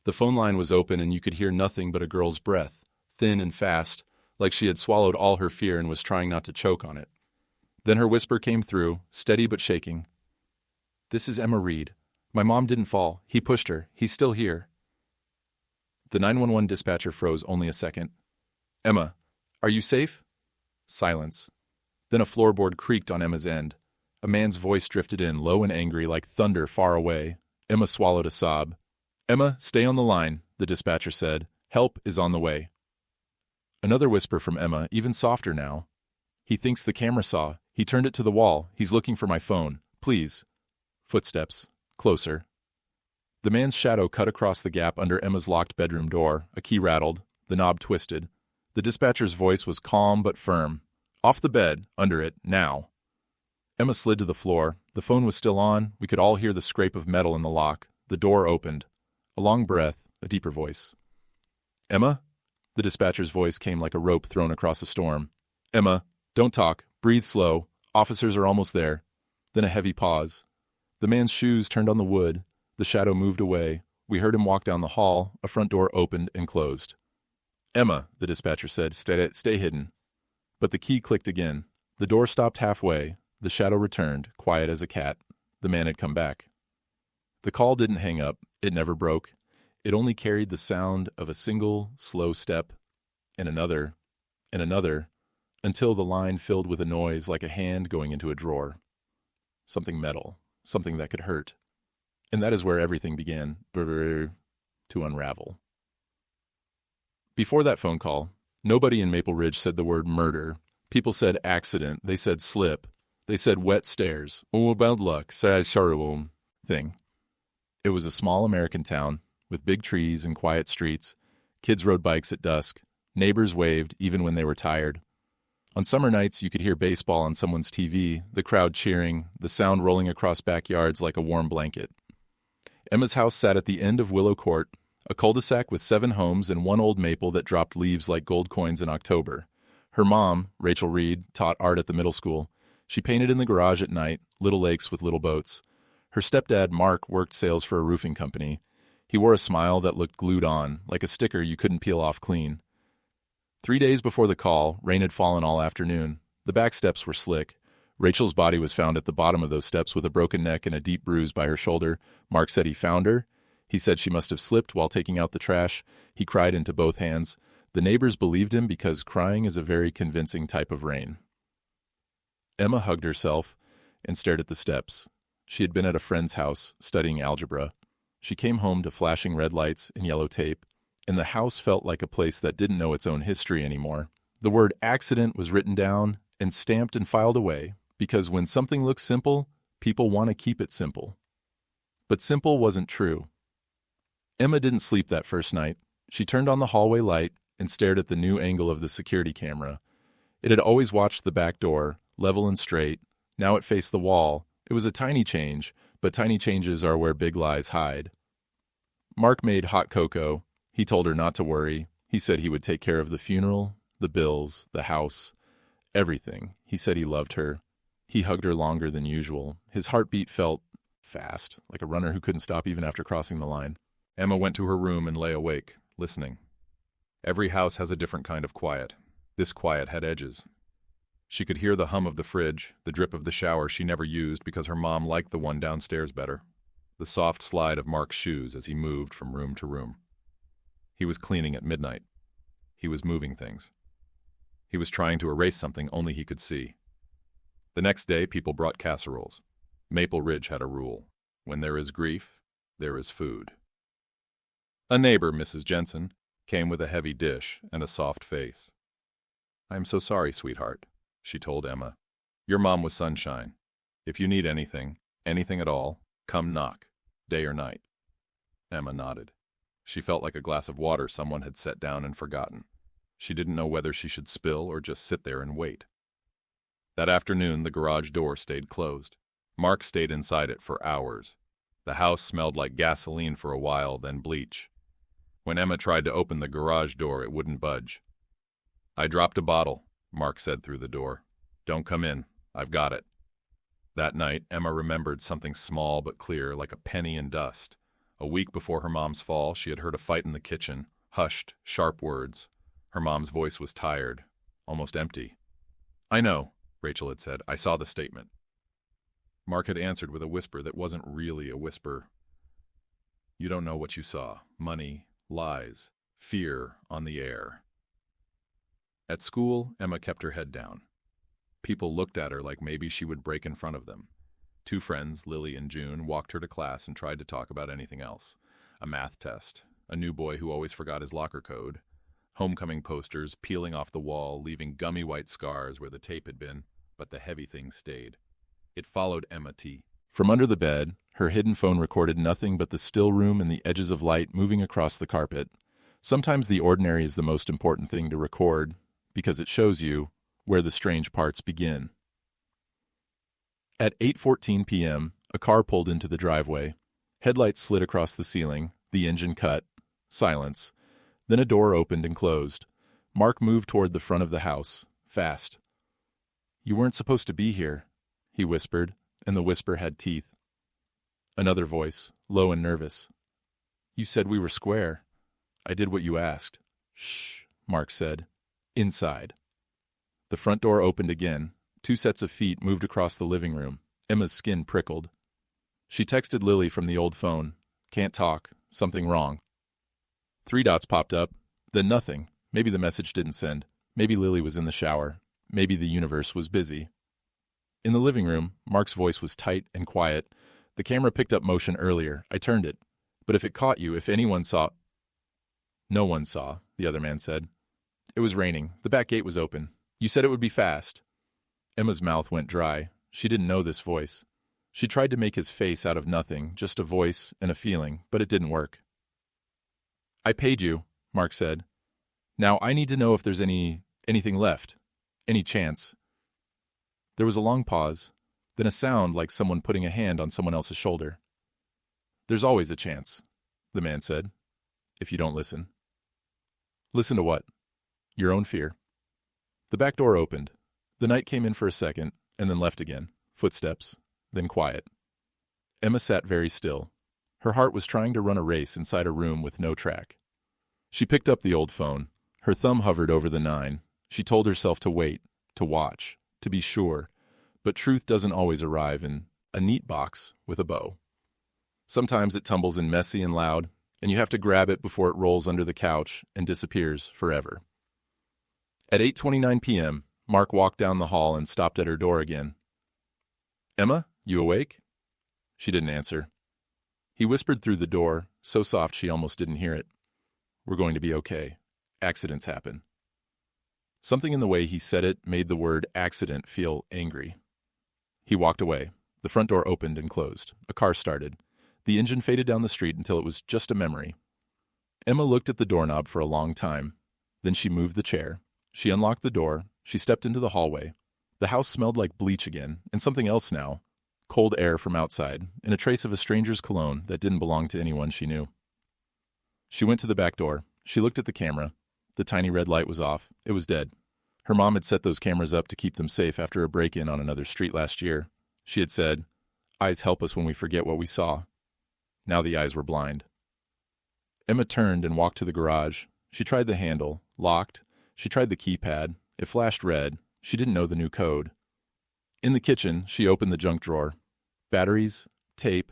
The phone line was open and you could hear nothing but a girl's breath, thin and fast, like she had swallowed all her fear and was trying not to choke on it. Then her whisper came through, steady but shaking. "This is Emma Reed. My mom didn't fall. He pushed her. He's still here." The 911 dispatcher froze only a second. "Emma, are you safe?" Silence. Then a floorboard creaked on Emma's end. A man's voice drifted in, low and angry, like thunder far away. Emma swallowed a sob. "Emma, stay on the line," the dispatcher said. "Help is on the way." Another whisper from Emma, even softer now. "He thinks the camera saw. He turned it to the wall. He's looking for my phone. Please." Footsteps. Closer. The man's shadow cut across the gap under Emma's locked bedroom door. A key rattled. The knob twisted. The dispatcher's voice was calm but firm. "Off the bed. Under it. Now." Emma slid to the floor. The phone was still on. We could all hear the scrape of metal in the lock. The door opened. A long breath. A deeper voice. "Emma?" The dispatcher's voice came like a rope thrown across a storm. "Emma, don't talk. Breathe slow. Officers are almost there." Then a heavy pause. The man's shoes turned on the wood. The shadow moved away. We heard him walk down the hall. A front door opened and closed. "Emma," the dispatcher said, stay hidden." But the key clicked again. The door stopped halfway. The shadow returned, quiet as a cat. The man had come back. The call didn't hang up. It never broke. It only carried the sound of a single, slow step, and another, until the line filled with a noise like a hand going into a drawer. Something metal, something that could hurt. And that is where everything began to unravel. Before that phone call, nobody in Maple Ridge said the word murder. People said accident. They said slip. They said wet stairs. "Oh, bad luck. Say sorry, thing." It was a small American town with big trees and quiet streets. Kids rode bikes at dusk. Neighbors waved even when they were tired. On summer nights, you could hear baseball on someone's TV, the crowd cheering, the sound rolling across backyards like a warm blanket. Emma's house sat at the end of Willow Court, a cul-de-sac with 7 homes and one old maple that dropped leaves like gold coins in October. Her mom, Rachel Reed, taught art at the middle school. She painted in the garage at night, little lakes with little boats. Her stepdad, Mark, worked sales for a roofing company. He wore a smile that looked glued on, like a sticker you couldn't peel off clean. 3 days before the call, rain had fallen all afternoon. The back steps were slick. Rachel's body was found at the bottom of those steps with a broken neck and a deep bruise by her shoulder. Mark said he found her. He said she must have slipped while taking out the trash. He cried into both hands. The neighbors believed him because crying is a very convincing type of rain. Emma hugged herself and stared at the steps. She had been at a friend's house studying algebra. She came home to flashing red lights and yellow tape, and the house felt like a place that didn't know its own history anymore. The word accident was written down and stamped and filed away, because when something looks simple, people want to keep it simple. But simple wasn't true. Emma didn't sleep that first night. She turned on the hallway light and stared at the new angle of the security camera. It had always watched the back door, level and straight. Now it faced the wall. It was a tiny change, but tiny changes are where big lies hide. Mark made hot cocoa. He told her not to worry. He said he would take care of the funeral, the bills, the house, everything. He said he loved her. He hugged her longer than usual. His heartbeat felt fast, like a runner who couldn't stop even after crossing the line. Emma went to her room and lay awake, listening. Every house has a different kind of quiet. This quiet had edges. She could hear the hum of the fridge, the drip of the shower she never used because her mom liked the one downstairs better, the soft slide of Mark's shoes as he moved from room to room. He was cleaning at midnight. He was moving things. He was trying to erase something only he could see. The next day, people brought casseroles. Maple Ridge had a rule. When there is grief, there is food. A neighbor, Mrs. Jensen, came with a heavy dish and a soft face. "I am so sorry, sweetheart," she told Emma. "Your mom was sunshine. If you need anything at all, come knock, day or night." Emma nodded. She felt like a glass of water someone had set down and forgotten. She didn't know whether she should spill or just sit there and wait. That afternoon, the garage door stayed closed. Mark stayed inside it for hours. The house smelled like gasoline for a while, then bleach. When Emma tried to open the garage door, it wouldn't budge. "I dropped a bottle," Mark said through the door. "Don't come in. I've got it." That night, Emma remembered something small but clear, like a penny in dust. A week before her mom's fall, she had heard a fight in the kitchen, hushed, sharp words. Her mom's voice was tired, almost empty. "I know," Rachel had said. "I saw the statement." Mark had answered with a whisper that wasn't really a whisper. "You don't know what you saw. Money, lies, fear on the air." At school, Emma kept her head down. People looked at her like maybe she would break in front of them. Two friends, Lily and June, walked her to class and tried to talk about anything else. A math test, a new boy who always forgot his locker code, homecoming posters peeling off the wall, leaving gummy white scars where the tape had been, but the heavy thing stayed. It followed Emma T. From under the bed, her hidden phone recorded nothing but the still room and the edges of light moving across the carpet. Sometimes the ordinary is the most important thing to record, because it shows you where the strange parts begin. At 8:14 p.m., a car pulled into the driveway. Headlights slid across the ceiling, the engine cut. Silence. Then a door opened and closed. Mark moved toward the front of the house, fast. "You weren't supposed to be here," he whispered, and the whisper had teeth. Another voice, low and nervous. "You said we were square. I did what you asked." "Shh," Mark said. "Inside." The front door opened again. Two sets of feet moved across the living room. Emma's skin prickled. She texted Lily from the old phone. "Can't talk. Something wrong." 3 dots popped up, then nothing. Maybe the message didn't send. Maybe Lily was in the shower. Maybe the universe was busy. In the living room, Mark's voice was tight and quiet. "The camera picked up motion earlier. I turned it. But if it caught you, if anyone saw—" "No one saw," the other man said. "It was raining. The back gate was open. You said it would be fast." Emma's mouth went dry. She didn't know this voice. She tried to make his face out of nothing, just a voice and a feeling, but it didn't work. "I paid you," Mark said. "Now I need to know if there's anything left. Any chance." There was a long pause, then a sound like someone putting a hand on someone else's shoulder. "There's always a chance," the man said, "if you don't listen." "Listen to what?" "Your own fear." The back door opened. The night came in for a second, and then left again. Footsteps, then quiet. Emma sat very still. Her heart was trying to run a race inside a room with no track. She picked up the old phone. Her thumb hovered over the 9. She told herself to wait, to watch, to be sure. But truth doesn't always arrive in a neat box with a bow. Sometimes it tumbles in messy and loud, and you have to grab it before it rolls under the couch and disappears forever. At 8:29 p.m., Mark walked down the hall and stopped at her door again. "Emma, you awake?" She didn't answer. He whispered through the door, so soft she almost didn't hear it. "We're going to be okay. Accidents happen." Something in the way he said it made the word accident feel angry. He walked away. The front door opened and closed. A car started. The engine faded down the street until it was just a memory. Emma looked at the doorknob for a long time. Then she moved the chair. She unlocked the door. She stepped into the hallway. The house smelled like bleach again, and something else now. Cold air from outside, and a trace of a stranger's cologne that didn't belong to anyone she knew. She went to the back door. She looked at the camera. The tiny red light was off. It was dead. Her mom had set those cameras up to keep them safe after a break-in on another street last year. She had said, "Eyes help us when we forget what we saw." Now the eyes were blind. Emma turned and walked to the garage. She tried the handle, locked. She tried the keypad. It flashed red. She didn't know the new code. In the kitchen, she opened the junk drawer. Batteries, tape,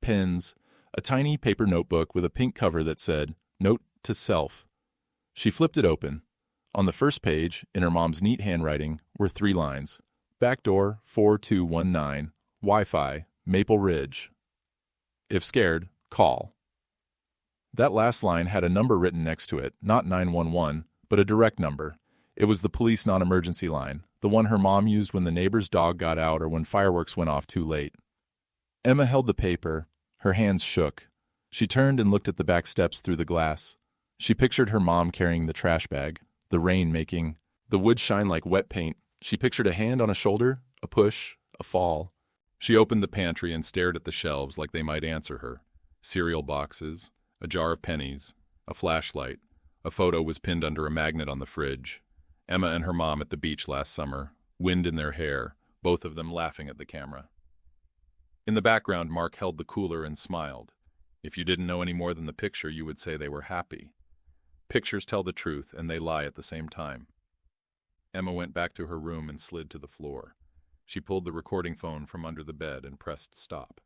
pens, a tiny paper notebook with a pink cover that said, "Note to Self." She flipped it open. On the first page, in her mom's neat handwriting, were 3 lines. "Backdoor 4219, Wi-Fi, Maple Ridge. If scared, call." That last line had a number written next to it, not 911, but a direct number. It was the police non-emergency line, the one her mom used when the neighbor's dog got out or when fireworks went off too late. Emma held the paper. Her hands shook. She turned and looked at the back steps through the glass. She pictured her mom carrying the trash bag, the rain making the wood shine like wet paint. She pictured a hand on a shoulder, a push, a fall. She opened the pantry and stared at the shelves like they might answer her. Cereal boxes, a jar of pennies, a flashlight. A photo was pinned under a magnet on the fridge. Emma and her mom at the beach last summer, wind in their hair, both of them laughing at the camera. In the background, Mark held the cooler and smiled. If you didn't know any more than the picture, you would say they were happy. Pictures tell the truth, and they lie at the same time. Emma went back to her room and slid to the floor. She pulled the recording phone from under the bed and pressed stop.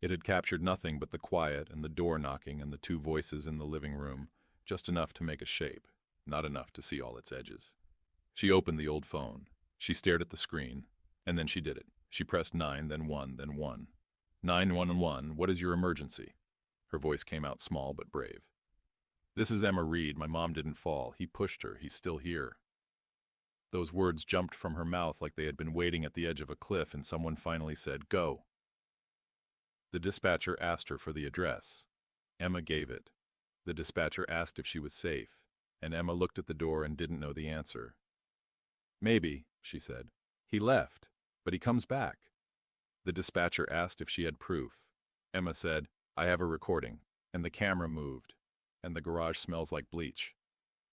It had captured nothing but the quiet and the door knocking and the two voices in the living room, just enough to make a shape, not enough to see all its edges. She opened the old phone. She stared at the screen, and then she did it. She pressed 9, then 1, then 1. 911, what is your emergency? Her voice came out small but brave. This is Emma Reed. My mom didn't fall. He pushed her. He's still here. Those words jumped from her mouth like they had been waiting at the edge of a cliff, and someone finally said, "Go." The dispatcher asked her for the address. Emma gave it. The dispatcher asked if she was safe, and Emma looked at the door and didn't know the answer. "Maybe," she said. "He left, but he comes back." The dispatcher asked if she had proof. Emma said, "I have a recording," and the camera moved, and the garage smells like bleach.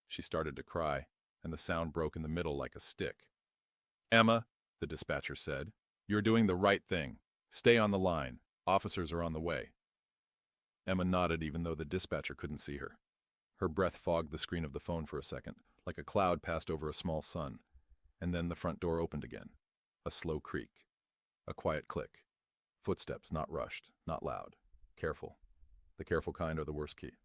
She started to cry, and the sound broke in the middle like a stick. "Emma," the dispatcher said, "you're doing the right thing. Stay on the line. Officers are on the way." Emma nodded even though the dispatcher couldn't see her. Her breath fogged the screen of the phone for a second, like a cloud passed over a small sun, and then the front door opened again. A slow creak. A quiet click. Footsteps, not rushed, not loud. Careful. The careful kind are the worst key.